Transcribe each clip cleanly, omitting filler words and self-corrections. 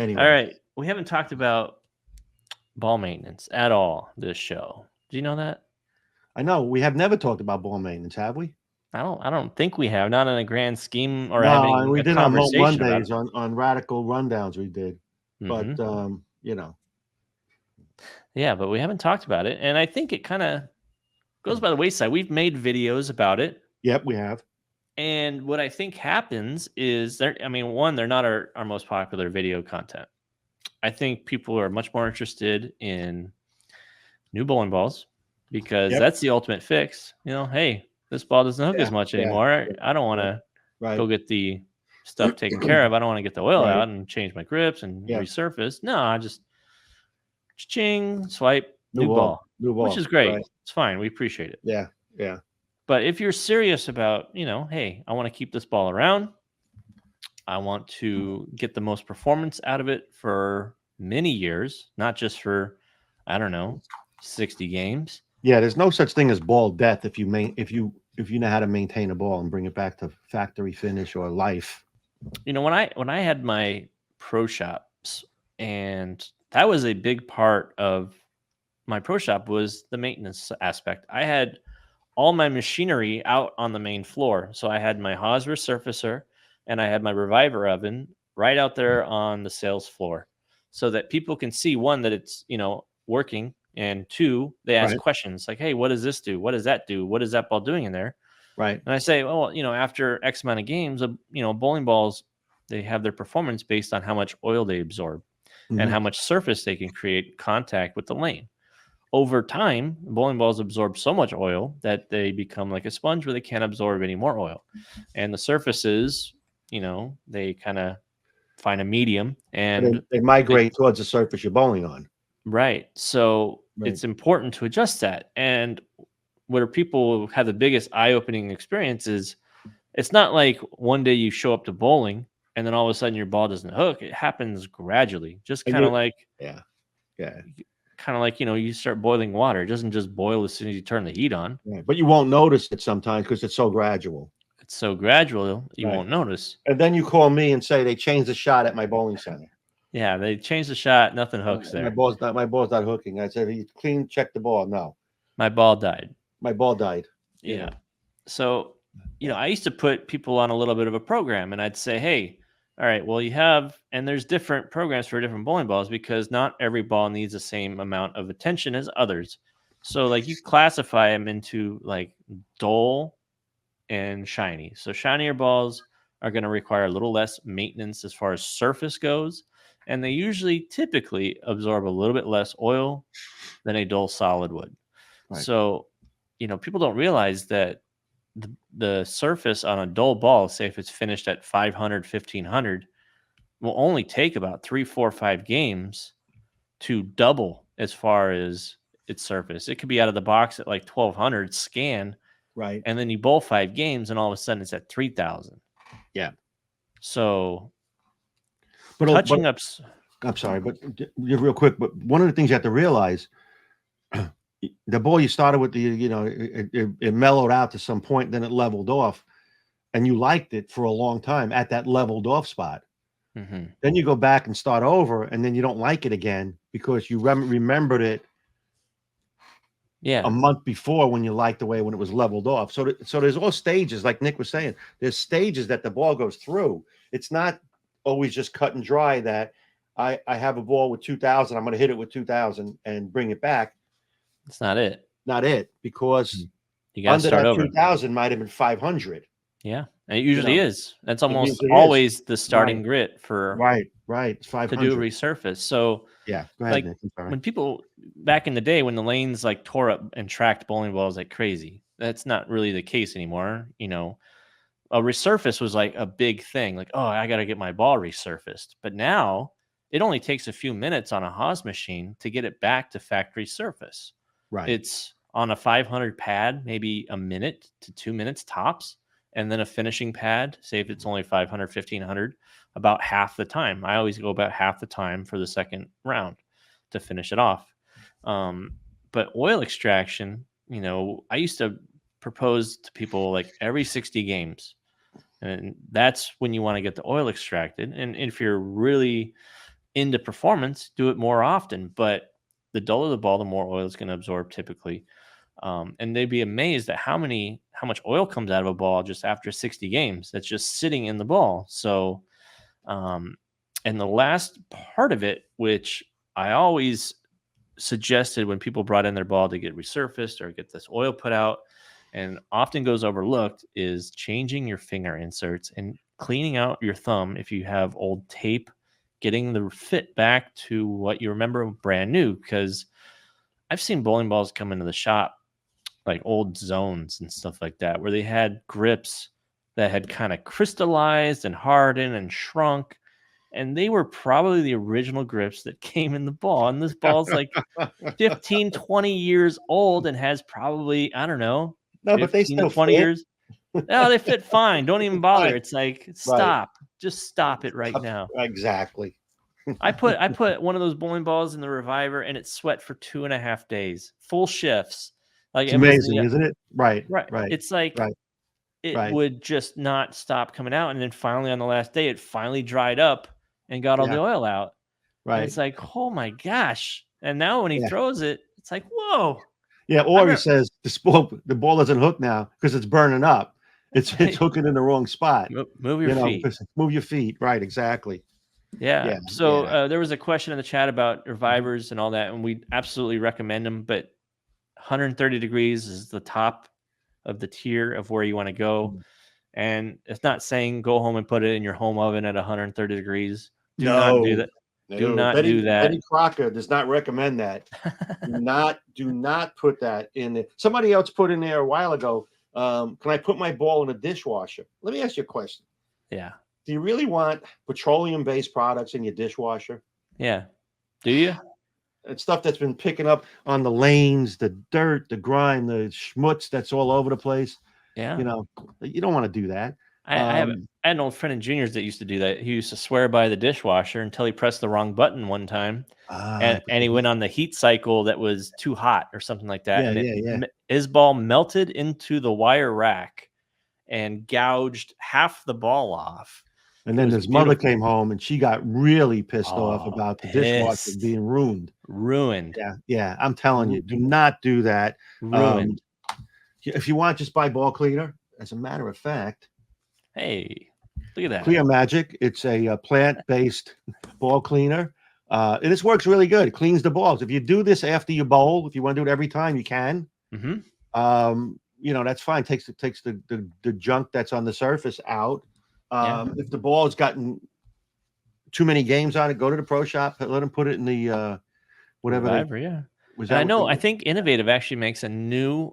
Anyway, All right. We haven't talked about ball maintenance at all this show. Do you know that? I know we have never talked about ball maintenance, have we? I don't think we have, not in a grand scheme or No, and having we a did on conversation about it. Mondays on radical rundowns. We did, but Hmm. you know, Yeah, but we haven't talked about it. And I think it kind of goes by the wayside. We've made videos about it. yep, we have. And what I think happens is one, they're not our most popular video content. I think people are much more interested in new bowling balls because Yep. that's the ultimate fix. Hey, this ball doesn't hook as Yeah. much Yeah. anymore. Yeah. I don't want Yeah. to Right. go get the stuff taken care of. I don't want to get the oil Right. out and change my grips and Yeah. resurface. No, I just ching, swipe, New new ball. ball, New which ball. is great. Right. It's fine. We appreciate it. Yeah. Yeah. But if you're serious about, hey, I want to keep this ball around, I want to get the most performance out of it for many years, not just for, I don't know, 60 games. Yeah. There's no such thing as ball death if you know how to maintain a ball and bring it back to factory finish or life. When I had my pro shops, and that was a big part of my pro shop was the maintenance aspect. I had all my machinery out on the main floor. So I had my Haas resurfacer and I had my reviver oven right out there on the sales floor so that people can see, one, that it's, working, and two, they ask Right. questions like, hey, what does this do? What does that do? What is that ball doing in there? Right. And I say, well, after X amount of games, bowling balls, they have their performance based on how much oil they absorb and Hmm. how much surface they can create contact with the lane. Over time, bowling balls absorb so much oil that they become like a sponge where they can't absorb any more oil. And the surfaces, they kind of find a medium and They they, migrate towards the surface you're bowling on. right. So Right. it's important to adjust that. And where people have the biggest eye opening experience is it's not like one day you show up to bowling and then all of a sudden your ball doesn't hook. It happens gradually, just And you, yeah. Yeah. you start boiling water. It doesn't just boil as soon as you turn the heat on. Right. But you won't notice it sometimes because it's so gradual. It's so gradual, you Right. won't notice. And then you call me and say they changed the shot at my bowling center. Yeah, they change the shot, nothing hooks My there. ball's not hooking. I said, "You clean check the ball." No, My ball died. my ball died. Yeah. So, I used to put people on a little bit of a program and I'd say, hey, all right, well, and there's different programs for different bowling balls because not every ball needs the same amount of attention as others. So, like, you classify them into like dull and shiny. So, shinier balls are going to require a little less maintenance as far as surface goes. And they usually typically absorb a little bit less oil than a dull solid would. Right. So, people don't realize that the surface on a dull ball, say if it's finished at 500, 1500, will only take about 3, 4, 5 games to double as far as its surface. It could be out of the box at like 1200 scan, Right. and then you bowl 5 games, and all of a sudden it's at 3000. Yeah. So But touching ups, I'm sorry, but real quick. But one of the things you have to realize, the ball you started with, it mellowed out to some point, then it leveled off, and you liked it for a long time at that leveled off spot. mhm, Then you go back and start over, and then you don't like it again because you remembered it yeah, a month before when you liked the way when it was leveled off. So there's all stages, like Nick was saying. There's stages that the ball goes through. It's not always just cut and dry that I have a ball with 2000. I'm going to hit it with 2000 and bring it back. that's not it. Not it, because You got to under start that over. 2000 might have been 500. Yeah, and it usually is. That's It almost usually is. always the starting grit for Right. It's to do a 500. resurface. So, Yeah. Go ahead, like, Nick. I'm sorry. when people back in the day, when the lanes like tore up and tracked bowling balls like crazy, that's not really the case anymore. A resurface was like a big thing. Like, oh, I got to get my ball resurfaced. But now it only takes a few minutes on a Haas machine to get it back to factory surface. Right. It's on a 500 pad, maybe a minute to 2 minutes tops. And then a finishing pad, say if it's only 500, 1500, about half the time. I always go about half the time for the second round to finish it off. But oil extraction, I used to propose to people like every 60 games. And that's when you want to get the oil extracted. And if you're really into performance, do it more often. But the duller the ball, the more oil it's going to absorb typically. And they'd be amazed at how much oil comes out of a ball just after 60 games that's just sitting in the ball. So, and the last part of it, which I always suggested when people brought in their ball to get resurfaced or get this oil put out, and often goes overlooked, is changing your finger inserts and cleaning out your thumb if you have old tape, getting the fit back to what you remember brand new. Because I've seen bowling balls come into the shop, like old zones and stuff like that, where they had grips that had kind of crystallized and hardened and shrunk. And they were probably the original grips that came in the ball. And this ball's like 15, 20 years old and has probably, I don't know, No, but they 15 to still 20 fit. years. No, they fit fine. Don't even bother. Right. It's like, Right. stop. Just stop it right now. Exactly. I put one of those bowling balls in the reviver and it sweat for 2.5 days, full shifts. Like It's it was amazing, isn't it? Right. right. Right. It's like Right. it Right. would just not stop coming out. And then finally on the last day, it finally dried up and got all Yeah. the oil out. And Right. it's like, oh my gosh. And now when he Yeah. throws it, it's like, whoa. Yeah. I Or he remember, says the ball doesn't hook now because it's burning up. It's hooking in the wrong spot. move your feet. Because move your feet. Right. Exactly. Yeah. Yeah. So Yeah. there was a question in the chat about revivers and all that, and we absolutely recommend them. But 130 degrees is the top of the tier of where you want to go. And it's not saying go home and put it in your home oven at 130 degrees. Do not do that. Do No. not do that. Betty Crocker does not recommend that. Do not put that in there. Somebody else put in there a while ago. Can I put my ball in a dishwasher? Let me ask you a question. Yeah. Do you really want petroleum-based products in your dishwasher? Yeah. Do you? It's stuff that's been picking up on the lanes, the dirt, the grime, the schmutz that's all over the place. Yeah. You don't want to do that. I had an old friend in juniors that used to do that. He used to swear by the dishwasher until he pressed the wrong button one time. And he went on the heat cycle that was too hot or something like that. Yeah, And yeah. his ball melted into the wire rack and gouged half the ball off. And then his mother came home and she got really pissed off about the dishwasher Pissed. being ruined. Ruined. Yeah. I'm telling you, do not do that. Ruined. If you want, just buy ball cleaner. As a matter of fact, hey, look at that. Clear Magic. It's a plant-based ball cleaner. And this works really good. It cleans the balls. If you do this after you bowl, if you want to do it every time, you can. That's fine. Takes the junk that's on the surface out. If the ball has gotten too many games on it, go to the pro shop. Let them put it in the whatever. Reviver, I think Innovative actually makes a new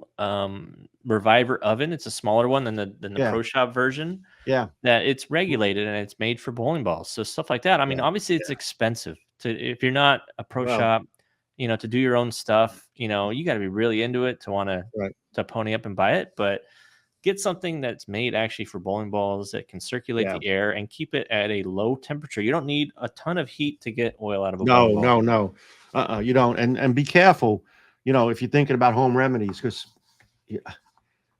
Reviver oven. It's a smaller one than the pro shop version. Yeah, that it's regulated and it's made for bowling balls. So stuff like that. I mean, obviously it's expensive if you're not a pro shop, to do your own stuff. You got to be really into it to want to pony up and buy it. But get something that's made actually for bowling balls that can circulate the air and keep it at a low temperature. You don't need a ton of heat to get oil out of a bowling ball. No. You don't. And be careful, if you're thinking about home remedies, because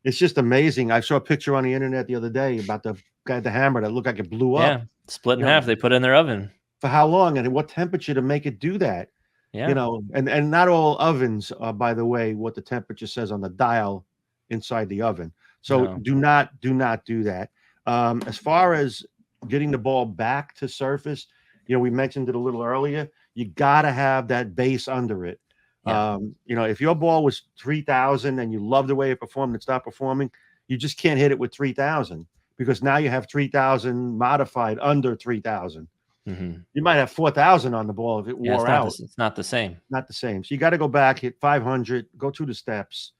it's just amazing. I saw a picture on the internet the other day about the guy at the hammer that looked like it blew up. Yeah, split in half. They put it in their oven. For how long and at what temperature to make it do that? Yeah. And not all ovens are, by the way, what the temperature says on the dial inside the oven. So do not do that. As far as getting the ball back to surface, we mentioned it a little earlier. You got to have that base under it. Yeah. If your ball was 3,000 and you love the way it performed and stopped performing, you just can't hit it with 3,000 because now you have 3,000 modified under 3,000. Mm-hmm. You might have 4,000 on the ball if it wore out. It's not the same. Not the same. So you got to go back, hit 500, go through the steps.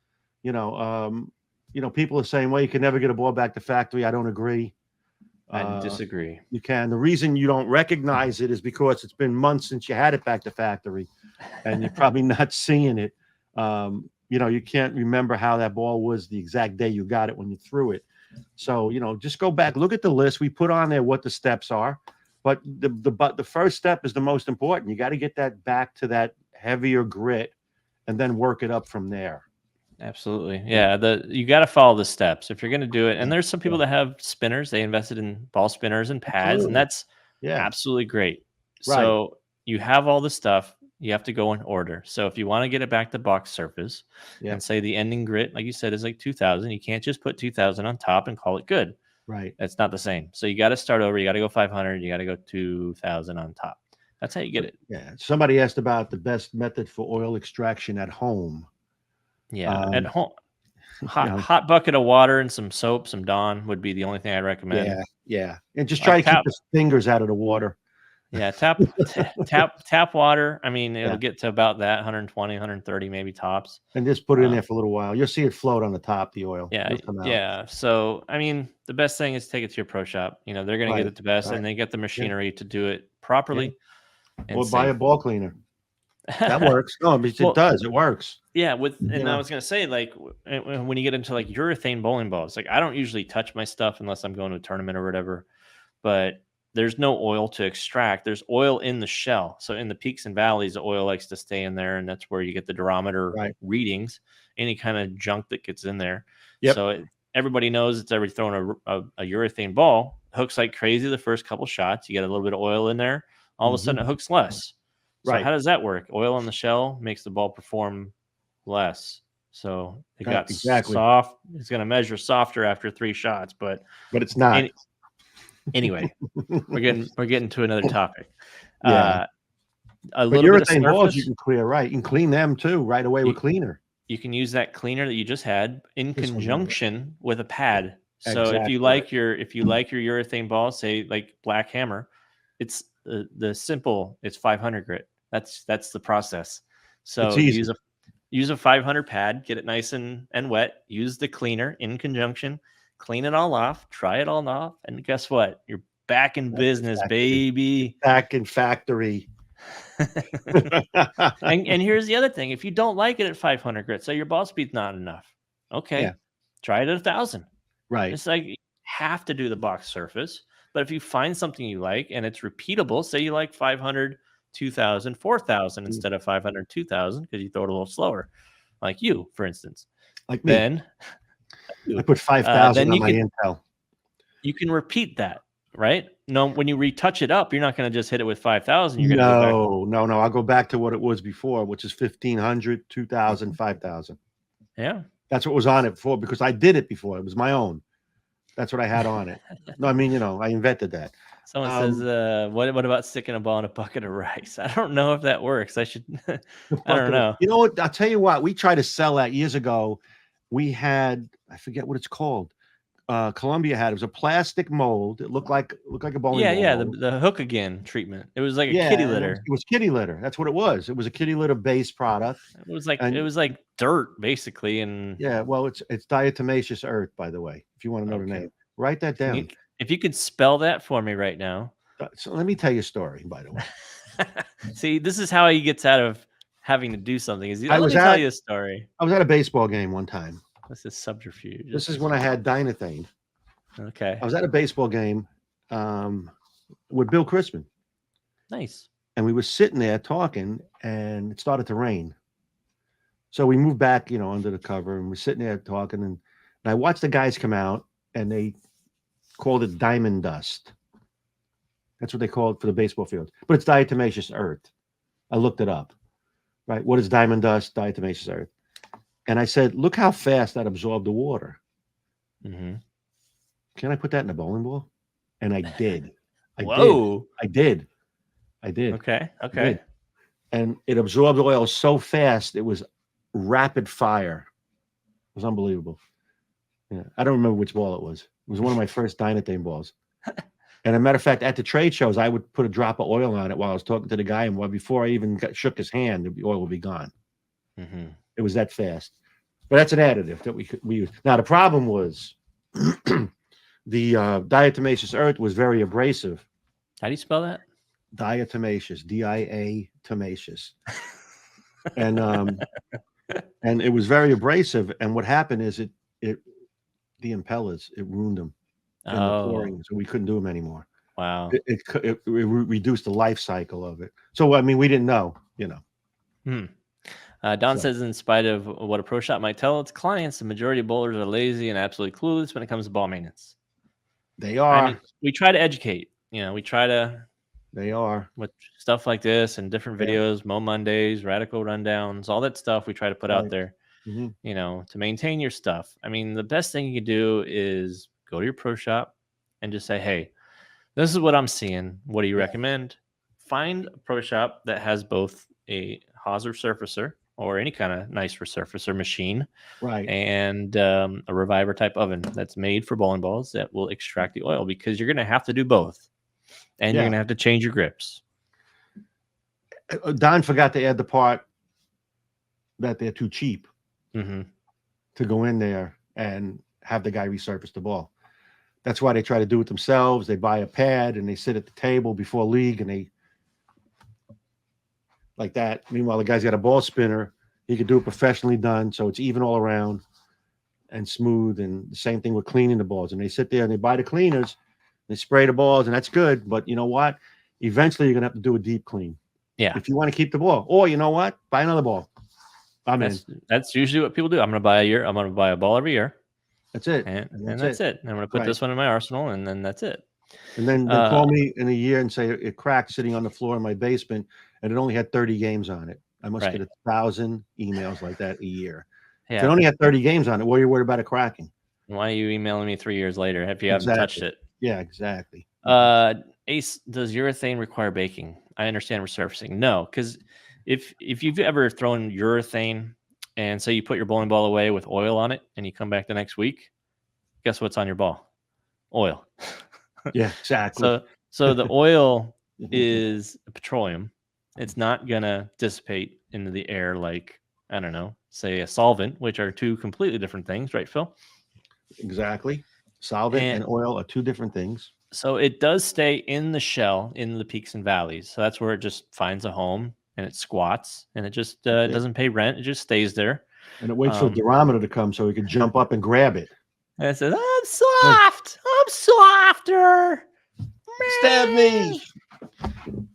People are saying, well, you can never get a ball back to factory. I don't agree. I disagree. You can. The reason you don't recognize it is because it's been months since you had it back to factory and you're probably not seeing it. You can't remember how that ball was the exact day you got it when you threw it. So, just go back, look at the list. We put on there what the steps are, but the first step is the most important. You got to get that back to that heavier grit and then work it up from there. Absolutely. Yeah. You got to follow the steps if you're going to do it. And there's some people that have spinners. They invested in ball spinners and pads, and that's absolutely great. Right. So you have all the stuff. You have to go in order. So if you want to get it back to box surface, Yeah. and say the ending grit, like you said, is like 2,000, you can't just put 2,000 on top and call it good. Right. That's not the same. So you got to start over. You got to go 500. You got to go 2,000 on top. That's how you get it. Yeah. Somebody asked about the best method for oil extraction at home. Yeah, at home, You know, hot bucket of water and some soap, some Dawn would be the only thing I'd recommend. yeah. And just try to keep Tap, the fingers out of the water. yeah, tap water. I mean, it'll Yeah. get to about that 120, 130 maybe tops. And just put it in there for a little while. You'll see it float on the top, the oil. Yeah, It'll come out. yeah. So I mean, the best thing is take it to your pro shop. You know, they're going to get it the best, and they get the machinery to do it properly. And Or buy a ball cleaner. That works. No, it Well, does. It works. Yeah, and Yeah. I was gonna say, like, when you get into like urethane bowling balls, like I don't usually touch my stuff unless I'm going to a tournament or whatever. But there's no oil to extract. There's oil in the shell. So in the peaks and valleys, the oil likes to stay in there, and that's where you get the durometer readings. Any kind of junk that gets in there. Yep. So everybody knows it's every throwing a urethane ball hooks like crazy the first couple shots. You get a little bit of oil in there. All of a sudden, it hooks less. So how does that work? Oil on the shell makes the ball perform less. So it got soft. It's going to measure softer after 3 shots, but it's not. Anyway, we're getting to another topic. Yeah. A little bit of urethane balls surface, you can clear, right? You can clean them too right away with cleaner. You can use that cleaner that you just had in conjunction with a pad. So Exactly. if you like your urethane ball, say like Black Hammer, it's the simple. It's 500 grit. That's the process. So use a 500 pad, get it nice and wet. Use the cleaner in conjunction, clean it all off, try it all off, and guess what? You're back in business, baby. Back in factory. and here's the other thing: if you don't like it at 500 grit, so your ball speed's not enough, okay, try it at 1,000. Right. It's like you have to do the box surface, but if you find something you like and it's repeatable, say you like 500, 2,000, 4,000 instead of 500, 2,000 because you throw it a little slower, like you, for instance. Like me. Then I put 5,000 on my Intel. You can repeat that, right? No, when you retouch it up, you're not going to just hit it with 5,000. You're going to No. I'll go back to what it was before, which is 1,500, 2,000, 5,000. Yeah. That's what was on it before because I did it before. It was my own. That's what I had on it. No, I mean, I invented that. Someone says, what about sticking a ball in a bucket of rice? I don't know if that works. I should, I don't know. You know what? I'll tell you what. We tried to sell that years ago. We had, I forget what it's called. Columbia had, it was a plastic mold. It looked like a bowling ball. Yeah, the hook again treatment. It was like a kitty litter. It was kitty litter. That's what it was. It was a kitty litter based product. It was like dirt basically. And yeah, well, it's diatomaceous earth, by the way. If you want to know the name, write that down. If you could spell that for me right now. So let me tell you a story, by the way. See, this is how he gets out of having to do something. Let me tell you a story. I was at a baseball game one time. This is subterfuge. This is when I had Dynathane. Okay. I was at a baseball game with Bill Crispin. Nice. And we were sitting there talking, and it started to rain. So we moved back, under the cover, and we're sitting there talking. And I watched the guys come out, and they called it diamond dust. That's what they call it for the baseball field. But it's diatomaceous earth. I looked it up. Right? What is diamond dust? Diatomaceous earth. And I said, look how fast that absorbed the water. Mm-hmm. Can I put that in a bowling ball? And I did. I did. Okay. Did. And it absorbed oil so fast, it was rapid fire. It was unbelievable. Yeah, I don't remember which ball it was. It was one of my first Dynathane balls. And a matter of fact, at the trade shows, I would put a drop of oil on it while I was talking to the guy. And before I even shook his hand, the oil would be gone. Mm-hmm. It was that fast. But that's an additive that we use. Now, the problem was the diatomaceous earth was very abrasive. How do you spell that? Diatomaceous, D-I-A-tomaceous. And it was very abrasive. And what happened is the impellers, it ruined them. And the pouring, so we couldn't do them anymore. Wow. It reduced the life cycle of it. So, I mean, we didn't know, Don says, in spite of what a pro shop might tell its clients, the majority of bowlers are lazy and absolutely clueless when it comes to ball maintenance. They are. I mean, we try to educate. We try to They are. with stuff like this and different Yeah. videos, Mo Mondays, radical rundowns, all that stuff we try to put out Right. there, Hmm. to maintain your stuff. I mean, the best thing you can do is go to your pro shop and just say, hey, this is what I'm seeing. What do you Yeah. recommend? Find a pro shop that has both a hawser surfacer or any kind of nice resurfacer machine Right. and a reviver type oven that's made for bowling balls that will extract the oil, because you're going to have to do both, and you're Yeah. going to have to change your grips. Don forgot to add the part that they're too cheap Hmm. to go in there and have the guy resurface the ball. That's why they try to do it themselves. They buy a pad and they sit at the table before league and they like that. Meanwhile, the guy's got a ball spinner. He could do it professionally done, so it's even all around and smooth. And the same thing with cleaning the balls. And they sit there and they buy the cleaners, they spray the balls, and that's good. But you know what? Eventually, you're gonna have to do a deep clean Yeah, if you want to keep the ball. Or you know what? Buy another ball. I'm in. that's usually what people do. I'm going to buy a ball every year, That's it. and And that's it. And I'm going to put Right. this one in my arsenal, and then that's it. And then Uh, call me in a year and say it cracked sitting on the floor in my basement, and it only had 30 games on it. I must Right. get 1,000 emails like that a year. If Yeah. it only had 30 games on it, what are you worried about it cracking? Why are you emailing me 3 years later if you haven't touched it? Yeah, exactly. Ace, does urethane require baking? I understand resurfacing. No, because if you've ever thrown urethane and say you put your bowling ball away with oil on it and you come back the next week, guess what's on your ball? Oil. Yeah, exactly. So the oil is petroleum. It's not gonna dissipate into the air like, I don't know, say a solvent, which are two completely different things, right, Phil? Exactly. Solvent And and oil are two different things. so it does stay in the shell, in the peaks and valleys. So that's where it just finds a home and it squats and it just That's it. doesn't pay rent. It just stays there. And it waits for the durometer to come so it can jump up and grab it. And it says, I'm soft. I'm softer. Stab me.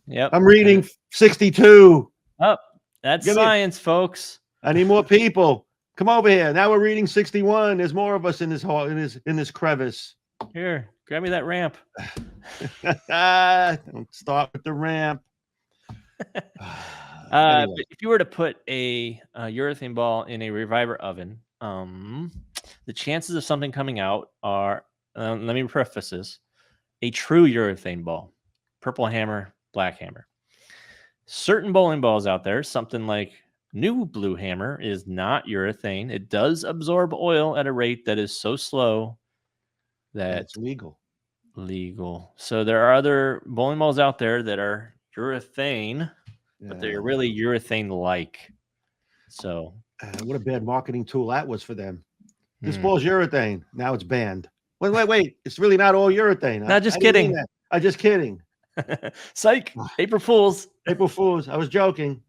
Yep. I'm reading 62. Oh, that's Give me- science, folks. I need more people. Come over here. Now we're reading 61. There's more of us in this hall, in this crevice. Here, grab me that ramp. Don't start with the ramp. But if you were to put a urethane ball in a reviver oven, the chances of something coming out are, let me preface this, a true urethane ball, purple hammer, black hammer. Certain bowling balls out there, something like new blue hammer, is not urethane. It does absorb oil at a rate that is so slow that That's legal. So there are other bowling balls out there that are urethane, but they're really urethane-like. So what a bad marketing tool that was for them. This ball's urethane. Now it's banned. Wait. It's really not all urethane. No, just kidding. I'm just kidding. Psych. April Fools. April Fools. I was joking.